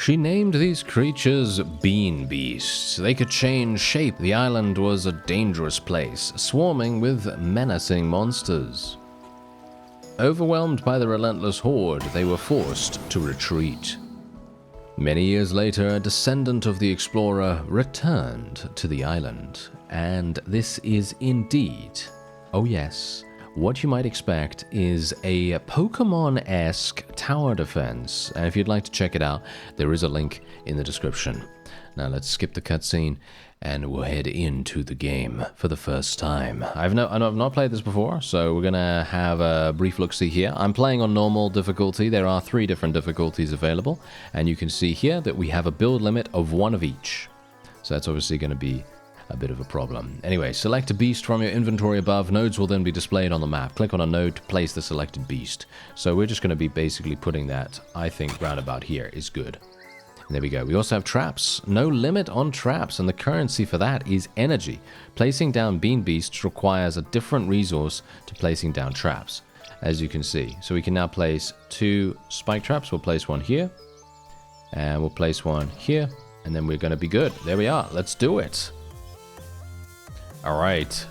She named these creatures bean beasts. They could change shape. The island was a dangerous place, swarming with menacing monsters. Overwhelmed by the relentless horde, they were forced to retreat. Many years later, a descendant of the explorer returned to the island, and this is indeed, oh yes, what you might expect is a Pokemon-esque tower defense, and if you'd like to check it out, there is a link in the description. Now let's skip the cutscene, and we'll head into the game for the first time. I've not played this before, so we're gonna have a brief look-see here. I'm playing on normal difficulty. There are 3 different difficulties available, and you can see here that we have a build limit of 1 of each. So that's obviously going to be a bit of a problem. Anyway, select a beast from your inventory above. Nodes will then be displayed on the map. Click on a node to place the selected beast. So we're just going to be basically putting that, I think, round about here is good. And there we go. We also have traps. No limit on traps, and the currency for that is energy. Placing down bean beasts requires a different resource to placing down traps, as you can see. So we can now place 2 spike traps. We'll place one here, and we'll place one here, and then we're going to be good. There we are. Let's do it. All right.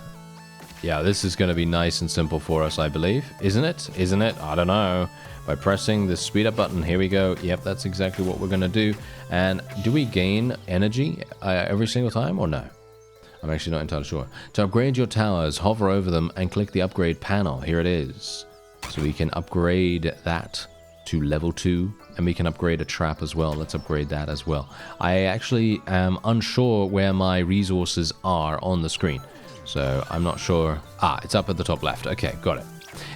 Yeah, this is going to be nice and simple for us, I believe. Isn't it? Isn't it? I don't know. By pressing the speed up button, here we go. Yep, that's exactly what we're going to do. And do we gain energy every single time or no? I'm actually not entirely sure. To upgrade your towers, hover over them and click the upgrade panel. Here it is. So we can upgrade that to level 2, and we can upgrade a trap as well. Let's upgrade that as well. I actually am unsure where my resources are on the screen, so I'm not sure. It's up at the top left. Okay, got it.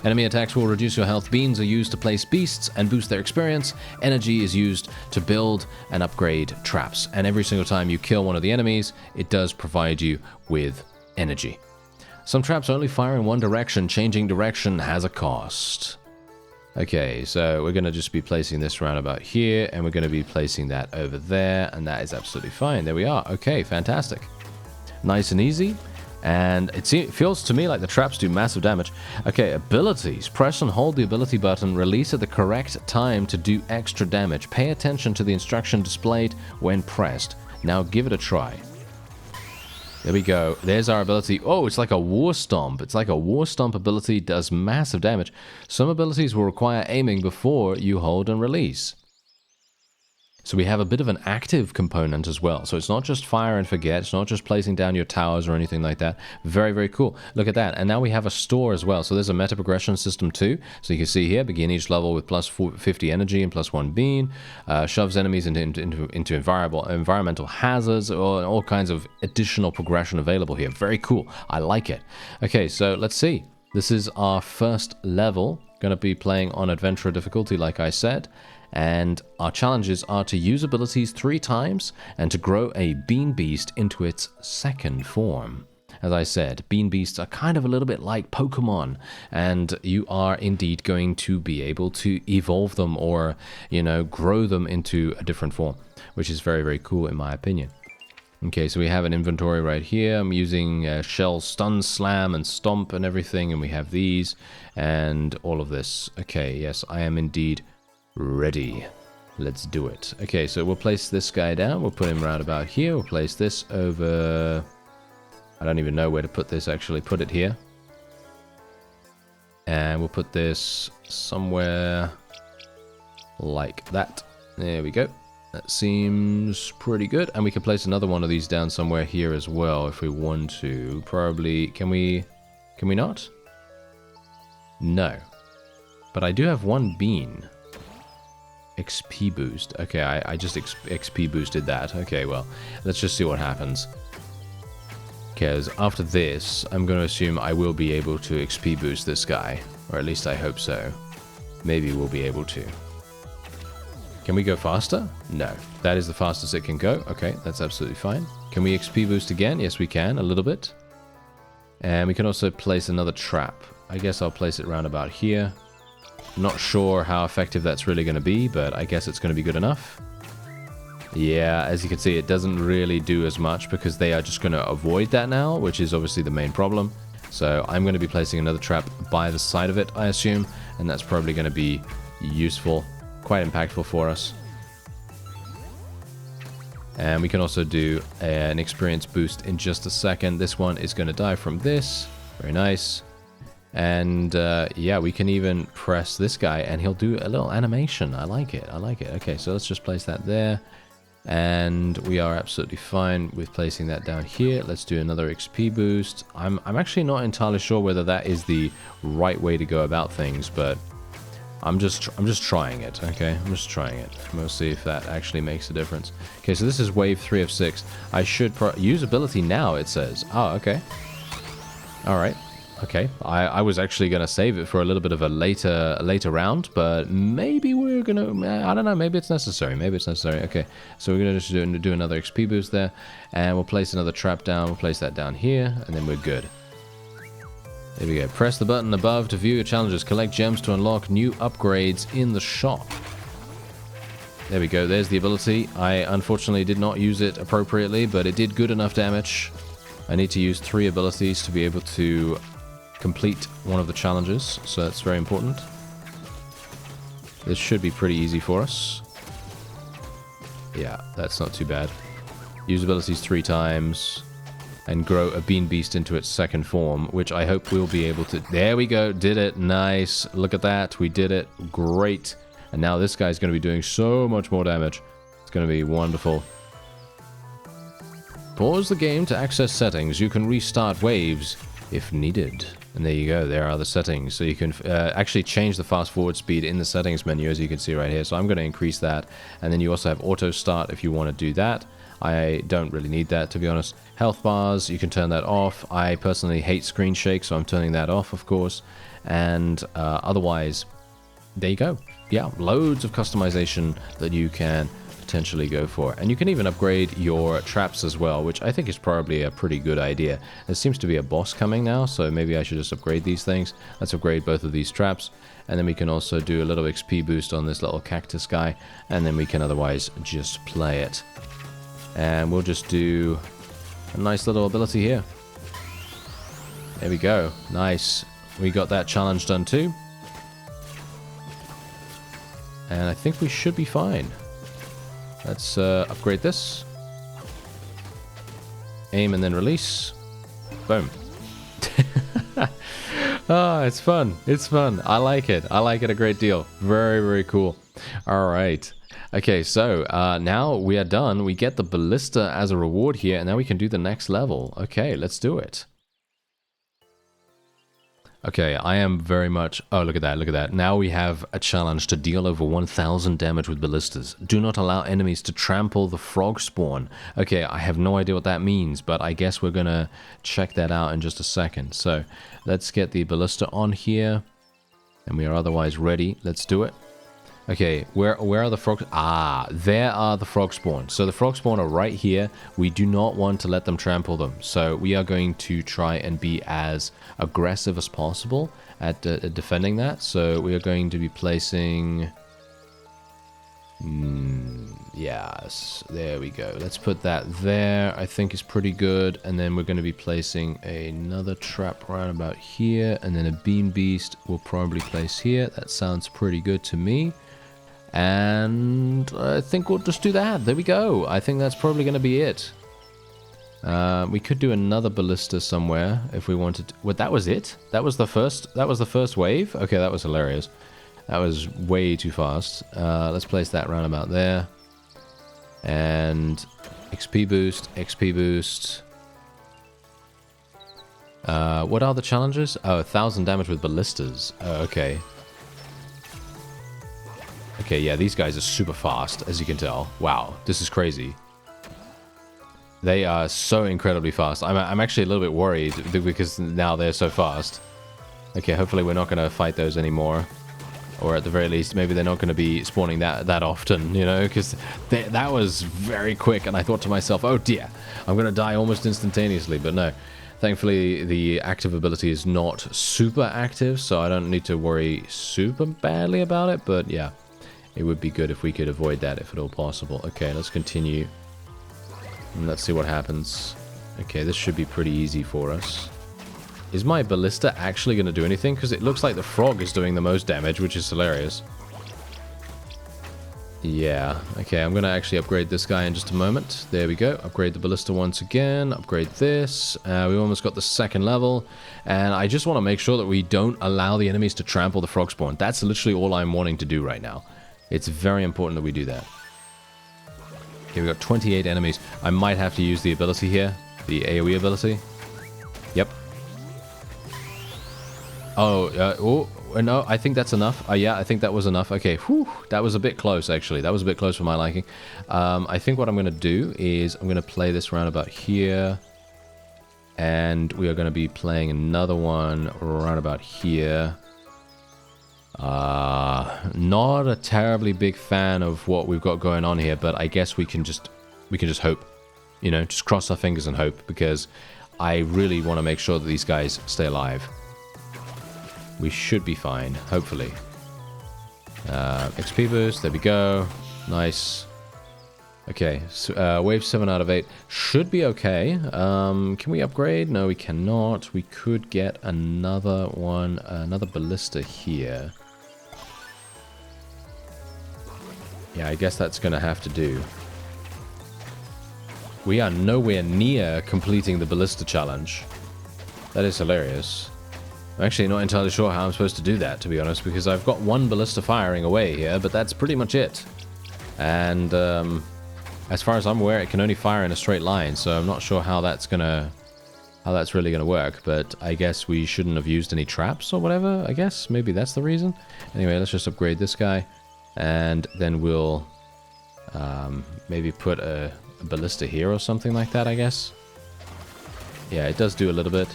Enemy attacks will reduce your health. Beans are used to place beasts and boost their experience. Energy is used to build and upgrade traps, and every single time you kill one of the enemies, it does provide you with energy. Some traps only fire in one direction. Changing direction has a cost. Okay, so we're going to just be placing this round about here, and we're going to be placing that over there, and that is absolutely fine. There we are. Okay, fantastic. Nice and easy, and it feels to me like the traps do massive damage. Okay, abilities. Press and hold the ability button. Release at the correct time to do extra damage. Pay attention to the instruction displayed when pressed. Now give it a try. There we go. There's our ability. Oh, it's like a War Stomp. It's like a War Stomp ability, does massive damage. Some abilities will require aiming before you hold and release. So we have a bit of an active component as well. So it's not just fire and forget. It's not just placing down your towers or anything like that. Very, very cool. Look at that. And now we have a store as well. So there's a meta progression system too. So you can see here, begin each level with plus 50 energy and plus 1 bean. Shoves enemies into environmental hazards, or all kinds of additional progression available here. Very cool. I like it. Okay, so let's see. This is our first level. Going to be playing on adventurer difficulty, like I said. And our challenges are to use abilities 3 times and to grow a bean beast into its second form. As I said, bean beasts are kind of a little bit like Pokemon, and you are indeed going to be able to evolve them or, grow them into a different form, which is very, very cool in my opinion. Okay, so we have an inventory right here. I'm using Shell, Stun, Slam, and Stomp and everything, and we have these and all of this. Okay, yes, I am indeed ready. Let's do it. Okay, so we'll place this guy down. We'll put him right about here. We'll place this over... I don't even know where to put this, actually. Put it here. And we'll put this somewhere like that. There we go. That seems pretty good. And we can place another one of these down somewhere here as well if we want to. Probably... Can we not? No. But I do have 1 bean. XP boost. Okay, I just XP boosted that. Okay, well, let's just see what happens. Because after this, I'm going to assume I will be able to XP boost this guy. Or at least I hope so. Maybe we'll be able to. Can we go faster? No. That is the fastest it can go. Okay, that's absolutely fine. Can we XP boost again? Yes, we can. A little bit. And we can also place another trap. I guess I'll place it round about here. Not sure how effective that's really going to be, but I guess it's going to be good enough. Yeah, as you can see, it doesn't really do as much because they are just going to avoid that now, which is obviously the main problem. So I'm going to be placing another trap by the side of it, I assume, and that's probably going to be useful, quite impactful for us. And we can also do an experience boost in just a second. This one is going to die from this. Very nice. And yeah, we can even press this guy and he'll do a little animation. I like it. I like it. Okay, so let's just place that there. And we are absolutely fine with placing that down here. Let's do another XP boost. I'm actually not entirely sure whether that is the right way to go about things, but I'm just trying it, okay? I'm just trying it. We'll see if that actually makes a difference. Okay, so this is wave 3 of 6. I should use ability now, it says. Oh, okay. All right. Okay. I was actually going to save it for a little bit of a later round, but maybe we're going to... I don't know. Maybe it's necessary. Maybe it's necessary. Okay. So we're going to just do another XP boost there, and we'll place another trap down. We'll place that down here, and then we're good. There we go. Press the button above to view your challenges. Collect gems to unlock new upgrades in the shop. There we go. There's the ability. I unfortunately did not use it appropriately, but it did good enough damage. I need to use 3 abilities to be able to complete one of the challenges, so that's very important. This should be pretty easy for us. Yeah, that's not too bad. Use abilities 3 times. And grow a bean beast into its second form, which I hope we'll be able to... There we go, did it, nice. Look at that, we did it, great. And now this guy's going to be doing so much more damage. It's going to be wonderful. Pause the game to access settings. You can restart waves if needed. And there you go, there are the settings. So you can actually change the fast forward speed in the settings menu, as you can see right here. So I'm going to increase that. And then you also have auto start if you want to do that. I don't really need that, to be honest. Health bars, you can turn that off. I personally hate screen shake, so I'm turning that off, of course. And otherwise, there you go. Yeah, loads of customization that you can potentially go for. And you can even upgrade your traps as well, which I think is probably a pretty good idea. There seems to be a boss coming now, so maybe I should just upgrade these things. Let's upgrade both of these traps. And then we can also do a little XP boost on this little cactus guy. And then we can otherwise just play it. And we'll just do a nice little ability here. There we go. Nice. We got that challenge done too. And I think we should be fine. Let's upgrade this. Aim and then release. Boom. Ah, it's fun. It's fun. I like it. I like it a great deal. Very, very cool. All right. Okay, so now we are done. We get the ballista as a reward here, and now we can do the next level. Okay, let's do it. Okay, I am very much... Oh, look at that, look at that. Now we have a challenge to deal over 1,000 damage with ballistas. Do not allow enemies to trample the frog spawn. Okay, I have no idea what that means, but I guess we're gonna check that out in just a second. So, let's get the ballista on here, and we are otherwise ready. Let's do it. Okay, where are the frogs? Ah, there are the frog spawn. So the frog spawn are right here. We do not want to let them trample them. So we are going to try and be as aggressive as possible at defending that. So we are going to be placing... yes, there we go. Let's put that there. I think it's pretty good. And then we're going to be placing another trap right about here. And then a bean beast we'll probably place here. That sounds pretty good to me. And I think we'll just do that. There we go. I think that's probably going to be it. We could do another ballista somewhere if we wanted to. Well, that was it? That was the first wave? Okay, that was hilarious. That was way too fast. Let's place that round about there. And XP boost, XP boost. What are the challenges? Oh, 1,000 damage with ballistas. Oh, okay. Okay, yeah, these guys are super fast, as you can tell. Wow, this is crazy. They are so incredibly fast. I'm actually a little bit worried because now they're so fast. Okay, hopefully we're not going to fight those anymore. Or at the very least, maybe they're not going to be spawning that often, you know? Because that was very quick, and I thought to myself, oh dear, I'm going to die almost instantaneously. But no, thankfully the active ability is not super active, so I don't need to worry super badly about it. But yeah. It would be good if we could avoid that if at all possible. Okay, let's continue. And let's see what happens. Okay, this should be pretty easy for us. Is my ballista actually going to do anything? Because it looks like the frog is doing the most damage, which is hilarious. Yeah, okay, I'm going to actually upgrade this guy in just a moment. There we go. Upgrade the ballista once again. Upgrade this. We almost got the second level. And I just want to make sure that we don't allow the enemies to trample the frog spawn. That's literally all I'm wanting to do right now. It's very important that we do that. Okay, we got 28 enemies. I might have to use the ability here. The AoE ability. Yep. Oh, no, I think that's enough. Yeah, I think that was enough. Okay, whew, that was a bit close, actually. That was a bit close for my liking. I think what I'm going to do is I'm going to play this round about here. And we are going to be playing another one around about here. Not a terribly big fan of what we've got going on here, but I guess we can just hope. You know, just cross our fingers and hope, because I really want to make sure that these guys stay alive. We should be fine, hopefully. XP boost, there we go. Nice. Okay, so, wave 7 out of 8 should be okay. Can we upgrade? No, we cannot. We could get another one, another ballista here. Yeah, I guess that's going to have to do. We are nowhere near completing the ballista challenge. That is hilarious. I'm actually not entirely sure how I'm supposed to do that, to be honest, because I've got one ballista firing away here, but that's pretty much it. And as far as I'm aware, it can only fire in a straight line, so I'm not sure how that's really gonna work. But I guess we shouldn't have used any traps or whatever. I guess maybe that's the reason. Anyway, let's just upgrade this guy, and then we'll maybe put a ballista here or something like that. I guess. Yeah, it does do a little bit.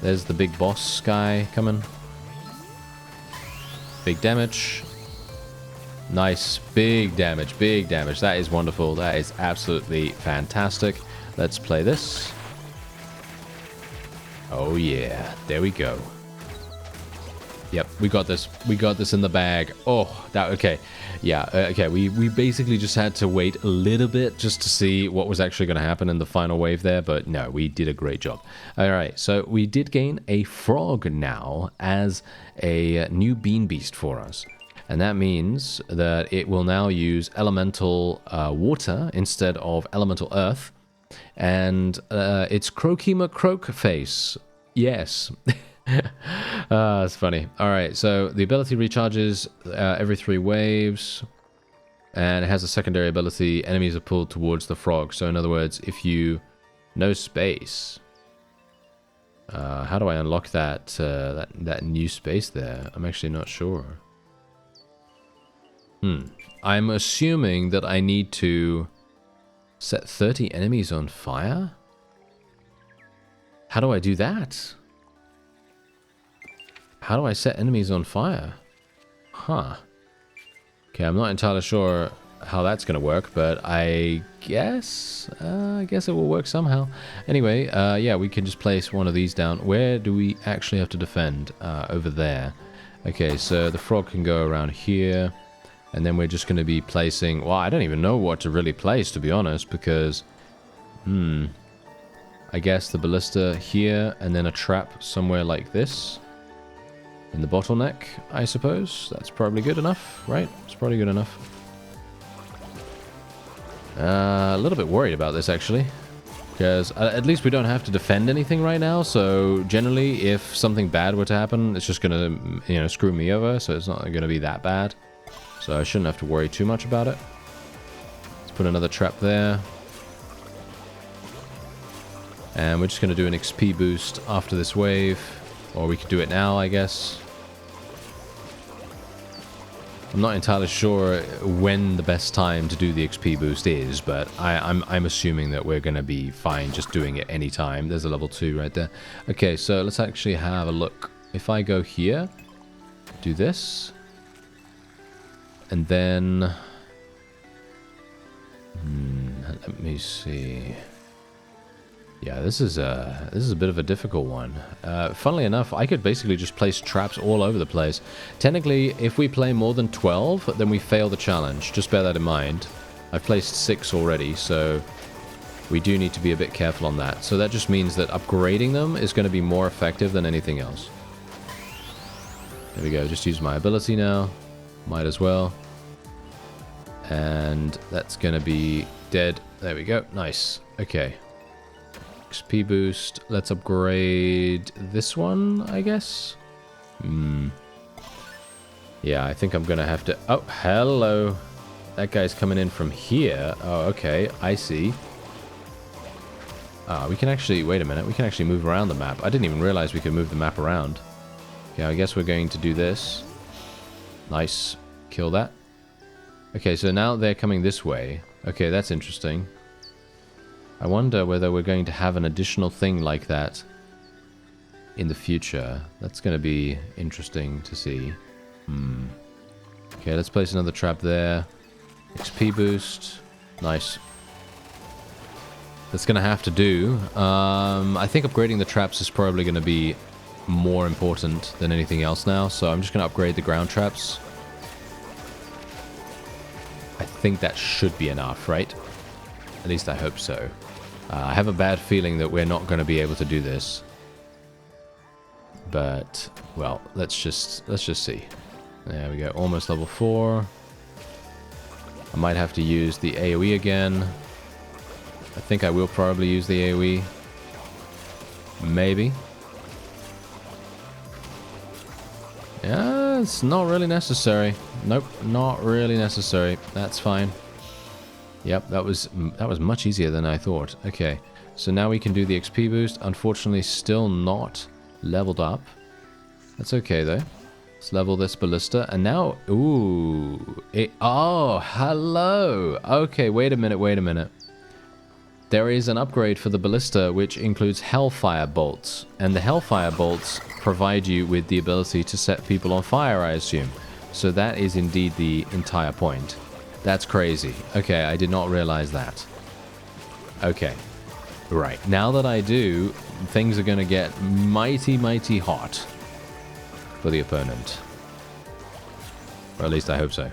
There's the big boss guy coming. Big damage. Nice. Big damage. Big damage. That is wonderful. That is absolutely fantastic. Let's play this. Oh yeah. There we go. Yep, we got this. We got this in the bag. Oh, that okay. Yeah, okay. We basically just had to wait a little bit just to see what was actually going to happen in the final wave there, but no, we did a great job. All right, so we did gain a frog now as a new bean beast for us. And that means that it will now use elemental water instead of elemental earth. And it's Croaky McCroakface. Yes. That's funny. Alright, so the ability recharges every 3 waves. And it has a secondary ability. Enemies are pulled towards the frog. So in other words, if you... No space. How do I unlock that, that new space there? I'm actually not sure. I'm assuming that I need to set 30 enemies on fire? How do I do that? How do I set enemies on fire? Huh. Okay, I'm not entirely sure how that's going to work, but I guess it will work somehow. Anyway, yeah, we can just place one of these down. Where do we actually have to defend? Over there. Okay, so the frog can go around here. And then we're just going to be placing... Well, I don't even know what to really place, to be honest, because... I guess the ballista here, and then a trap somewhere like this. In the bottleneck, I suppose. That's probably good enough, right? It's probably good enough. A little bit worried about this, actually. Because at least we don't have to defend anything right now, so generally, if something bad were to happen, it's just going to, you know, screw me over, so it's not going to be that bad. So I shouldn't have to worry too much about it. Let's put another trap there. And we're just going to do an XP boost after this wave. Or we could do it now, I guess. I'm not entirely sure when the best time to do the XP boost is, but I'm assuming that we're going to be fine just doing it anytime. There's a level 2 right there. Okay, so let's actually have a look. If I go here, do this, and then... let me see... Yeah, this is a bit of a difficult one. Funnily enough, I could basically just place traps all over the place. Technically, if we play more than 12, then we fail the challenge. Just bear that in mind. I've placed 6 already, so we do need to be a bit careful on that. So that just means that upgrading them is going to be more effective than anything else. There we go. Just use my ability now. Might as well. And that's going to be dead. There we go. Nice. Okay. XP boost. Let's upgrade this one, I guess. Yeah, I think I'm going to have to... Oh, hello. That guy's coming in from here. Oh, okay. I see. We can actually... Wait a minute. We can actually move around the map. I didn't even realize we could move the map around. Okay, I guess we're going to do this. Nice. Kill that. Okay, so now they're coming this way. Okay, that's interesting. I wonder whether we're going to have an additional thing like that in the future. That's going to be interesting to see. Okay, let's place another trap there. XP boost. Nice. That's going to have to do. I think upgrading the traps is probably going to be more important than anything else now. So I'm just going to upgrade the ground traps. I think that should be enough, right? At least I hope so. I have a bad feeling that we're not going to be able to do this. But, well, let's just see. There we go. Almost level 4. I might have to use the AoE again. I think I will probably use the AoE. Maybe. Yeah, it's not really necessary. Nope, not really necessary. That's fine. Yep, that was much easier than I thought. Okay, so now we can do the XP boost. Unfortunately, still not leveled up. That's okay, though. Let's level this ballista. And now... Ooh. Oh, hello. Okay, wait a minute. There is an upgrade for the ballista, which includes Hellfire bolts. And the Hellfire bolts provide you with the ability to set people on fire, I assume. So that is indeed the entire point. That's crazy. Okay, I did not realize that. Okay. Right. Now that I do, things are going to get mighty, mighty hot for the opponent. Or at least I hope so.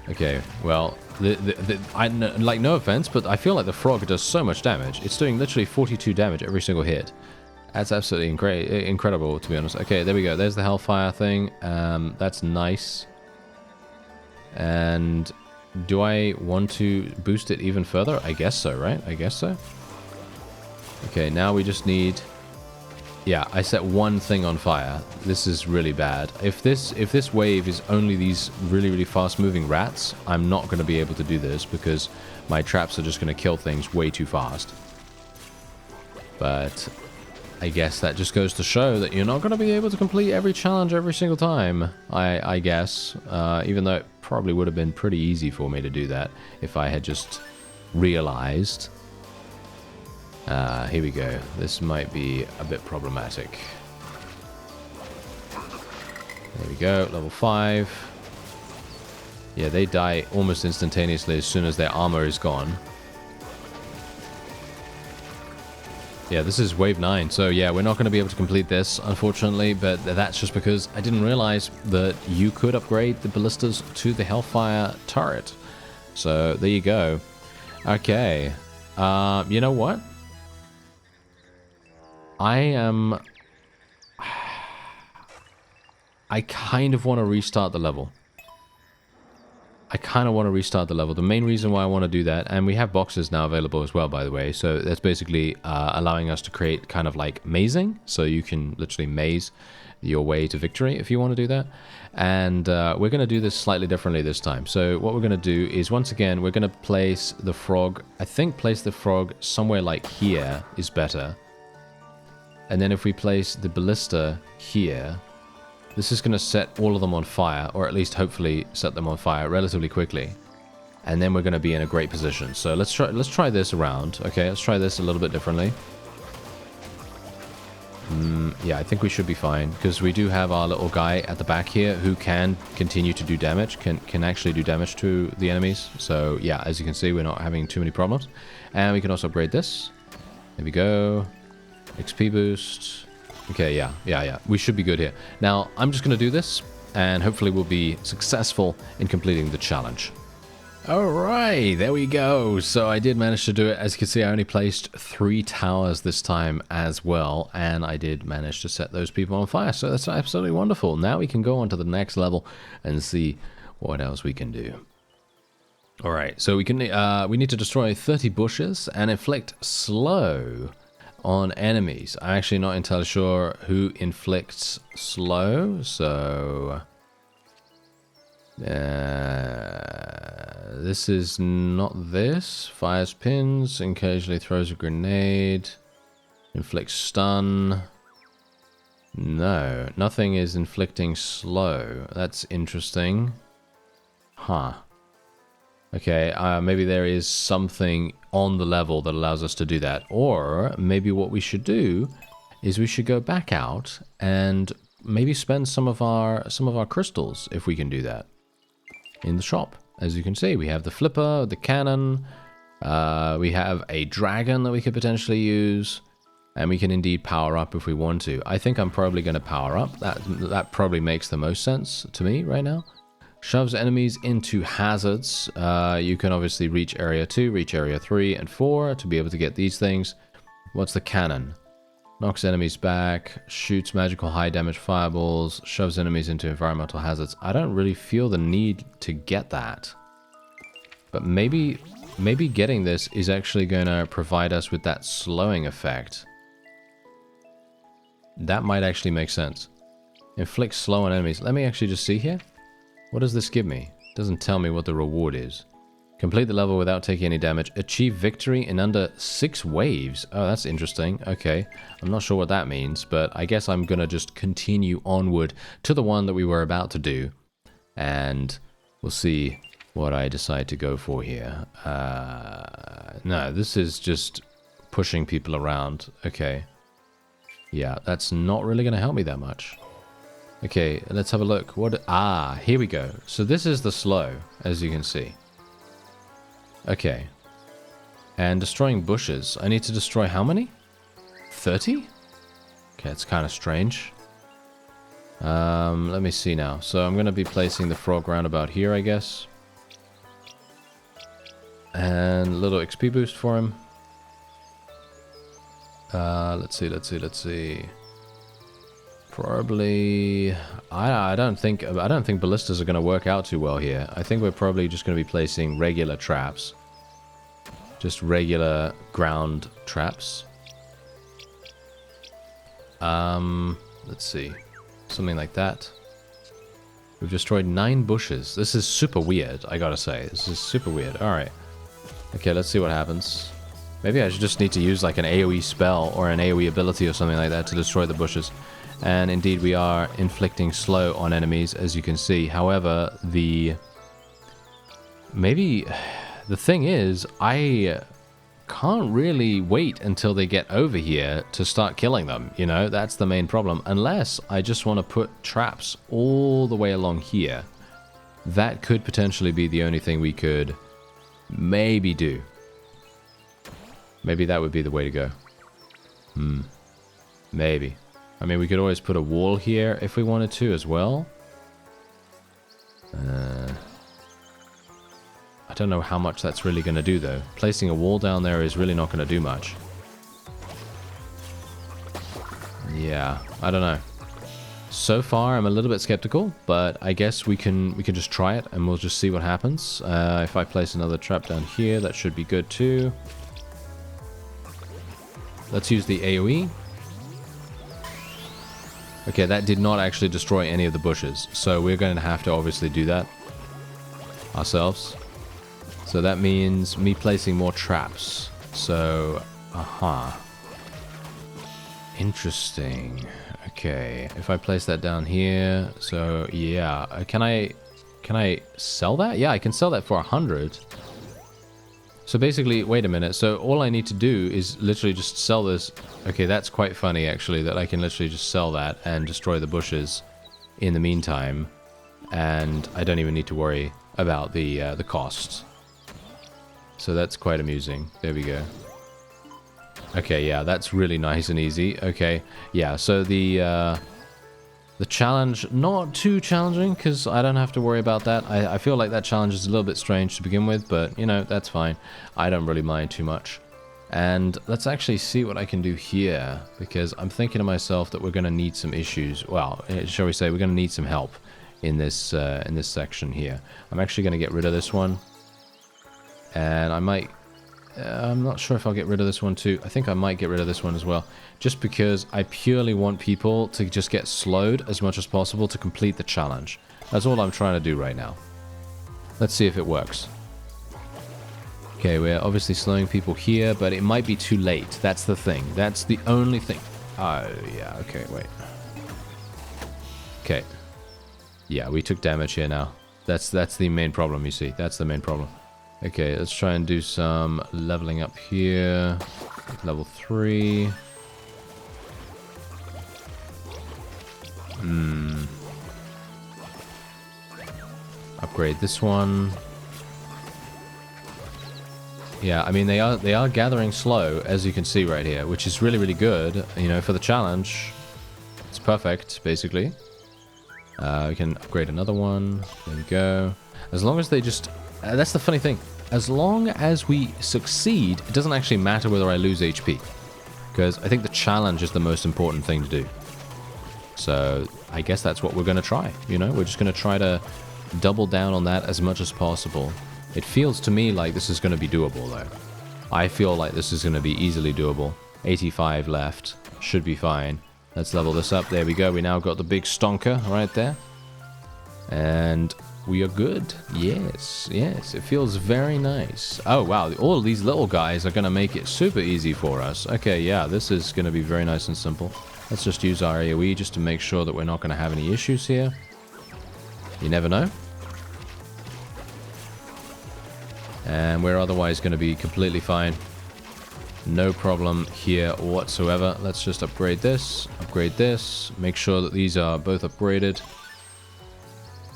Okay, well, like, no offense, but I feel like the frog does so much damage. It's doing literally 42 damage every single hit. That's absolutely incredible, to be honest. Okay, there we go. There's the Hellfire thing. That's nice. And do I want to boost it even further? I guess so, right? I guess so. Okay, now we just need... Yeah, I set one thing on fire. This is really bad. If this wave is only these really, really fast-moving rats, I'm not going to be able to do this because my traps are just going to kill things way too fast. But I guess that just goes to show that you're not going to be able to complete every challenge every single time, I guess. Even though it probably would have been pretty easy for me to do that if I had just realized. Here we go. This might be a bit problematic. There we go, level 5. Yeah, they die almost instantaneously as soon as their armor is gone. Yeah, this is wave 9, so yeah, we're not going to be able to complete this, unfortunately, but that's just because I didn't realize that you could upgrade the ballistas to the Hellfire turret. So, there you go. Okay. You know what? I kind of want to restart the level. The main reason why I want to do that, and we have boxes now available as well, by the way, so that's basically allowing us to create kind of like mazing, so you can literally maze your way to victory if you want to do that. And we're going to do this slightly differently this time. So what we're going to do is, once again, we're going to place the frog, I think place the frog somewhere like here is better. And then if we place the ballista here, this is going to set all of them on fire, or at least hopefully set them on fire relatively quickly. And then we're going to be in a great position. So let's try this around. Okay, let's try this a little bit differently. Yeah, I think we should be fine, because we do have our little guy at the back here who can continue to do damage, can actually do damage to the enemies. So yeah, as you can see, we're not having too many problems. And we can also upgrade this. There we go. XP boost. Okay, yeah. We should be good here. Now, I'm just going to do this, and hopefully we'll be successful in completing the challenge. Alright, there we go. So I did manage to do it. As you can see, I only placed 3 towers this time as well, and I did manage to set those people on fire. So that's absolutely wonderful. Now we can go on to the next level and see what else we can do. Alright, so we need to destroy 30 bushes and inflict slow on enemies. I'm actually not entirely sure who inflicts slow, so... this is not this. Fires pins, occasionally throws a grenade, inflicts stun. No, nothing is inflicting slow. That's interesting. Huh. Okay, maybe there is something on the level that allows us to do that. Or maybe what we should do is we should go back out and maybe spend some of our crystals, if we can do that, in the shop. As you can see, we have the flipper, the cannon, we have a dragon that we could potentially use, and we can indeed power up if we want to. I think I'm probably going to power up. That probably makes the most sense to me right now. Shoves enemies into hazards. You can obviously reach area 2, reach area 3 and 4 to be able to get these things. What's the cannon? Knocks enemies back, shoots magical high damage fireballs, shoves enemies into environmental hazards. I don't really feel the need to get that. But maybe getting this is actually going to provide us with that slowing effect. That might actually make sense. Inflict slow on enemies. Let me actually just see here. What does this give me? It doesn't tell me what the reward is. Complete the level without taking any damage. Achieve victory in under 6 waves. Oh, that's interesting. Okay. I'm not sure what that means, but I guess I'm going to just continue onward to the one that we were about to do. And we'll see what I decide to go for here. No, this is just pushing people around. Okay. Yeah, that's not really going to help me that much. Okay, let's have a look. Here we go. So this is the slow, as you can see. Okay. And destroying bushes. I need to destroy how many? 30? Okay, it's kind of strange. Let me see now. So I'm going to be placing the frog roundabout here, I guess. And a little XP boost for him. Let's see. Probably, I don't think ballistas are going to work out too well here. I think we're probably just going to be placing regular traps, just regular ground traps. Let's see, something like that. We've destroyed 9 bushes. This is super weird, I gotta say. This is super weird. All right, okay, let's see what happens. Maybe I should just need to use like an AoE spell or an AoE ability or something like that to destroy the bushes. And indeed we are inflicting slow on enemies, as you can see. However, the thing is, I can't really wait until they get over here to start killing them, you know? That's the main problem. Unless I just want to put traps all the way along here. That could potentially be the only thing we could maybe do. Maybe that would be the way to go. Maybe. I mean, we could always put a wall here if we wanted to as well. I don't know how much that's really going to do, though. Placing a wall down there is really not going to do much. Yeah, I don't know. So far, I'm a little bit skeptical, but I guess we can just try it, and we'll just see what happens. If I place another trap down here, that should be good too. Let's use the AoE. Okay, that did not actually destroy any of the bushes, so we're going to have to obviously do that ourselves. So that means me placing more traps. So, interesting. Okay, if I place that down here, so yeah, can I sell that? Yeah, I can sell that for 100. So basically, wait a minute, so all I need to do is literally just sell this. Okay, that's quite funny actually, that I can literally just sell that and destroy the bushes in the meantime, and I don't even need to worry about the costs. So that's quite amusing. There we go. Okay, yeah, that's really nice and easy. Okay, yeah, so the challenge, not too challenging, because I don't have to worry about that. I feel like that challenge is a little bit strange to begin with, but, you know, that's fine. I don't really mind too much. And let's actually see what I can do here, because I'm thinking to myself that we're going to need some issues. Well, shall we say, we're going to need some help in this section here. I'm actually going to get rid of this one. And I might... I'm not sure if I'll get rid of this one too. I think I might get rid of this one as well. Just because I purely want people to just get slowed as much as possible to complete the challenge. That's all I'm trying to do right now. Let's see if it works. Okay, we're obviously slowing people here, but it might be too late. That's the thing. That's the only thing. Oh, yeah. Okay, wait. Okay. Yeah, we took damage here now. That's the main problem, you see. That's the main problem. Okay, let's try and do some leveling up here. Level 3. Upgrade this one. Yeah, I mean, they are gathering slow, as you can see right here, which is really, really good. You know, for the challenge, it's perfect, basically. We can upgrade another one. There we go. As long as they just... that's the funny thing. As long as we succeed, it doesn't actually matter whether I lose HP. Because I think the challenge is the most important thing to do. So, I guess that's what we're going to try, you know? We're just going to try to double down on that as much as possible. It feels to me like this is going to be doable, though. I feel like this is going to be easily doable. 85 left. Should be fine. Let's level this up. There we go. We now got the big stonker right there. And we are good. Yes, yes. It feels very nice. Oh, wow. All of these little guys are going to make it super easy for us. Okay, yeah. This is going to be very nice and simple. Let's just use our AoE just to make sure that we're not going to have any issues here. You never know. And we're otherwise going to be completely fine. No problem here whatsoever. Let's just upgrade this, make sure that these are both upgraded.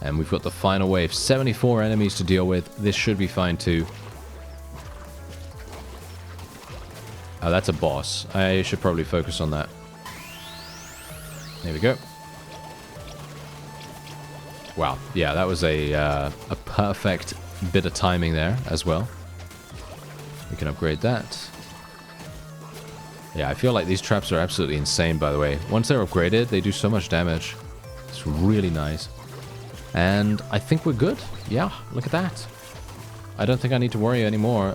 And we've got the final wave. 74 enemies to deal with. This should be fine too. Oh, that's a boss. I should probably focus on that. There we go. Wow. Yeah, that was a perfect bit of timing there as well. We can upgrade that. Yeah, I feel like these traps are absolutely insane, by the way. Once they're upgraded, they do so much damage. It's really nice. And I think we're good. Yeah, look at that. I don't think I need to worry anymore.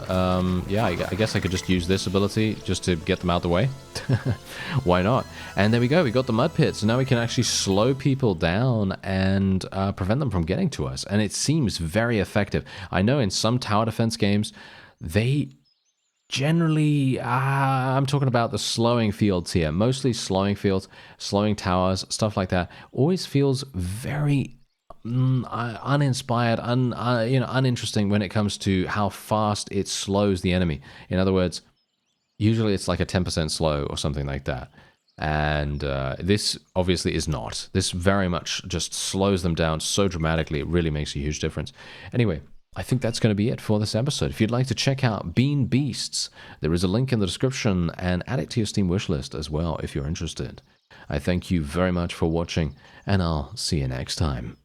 Yeah, I guess I could just use this ability just to get them out the way. Why not? And there we go. We got the mud pits. So now we can actually slow people down and prevent them from getting to us. And it seems very effective. I know in some tower defense games, they generally... I'm talking about the slowing fields here. Mostly slowing fields, slowing towers, stuff like that. Always feels very... uninspired, uninteresting when it comes to how fast it slows the enemy. In other words, usually it's like a 10% slow or something like that. And this obviously is not. This very much just slows them down so dramatically, it really makes a huge difference. Anyway, I think that's going to be it for this episode. If you'd like to check out Bean Beasts, there is a link in the description, and add it to your Steam wishlist as well if you're interested. I thank you very much for watching, and I'll see you next time.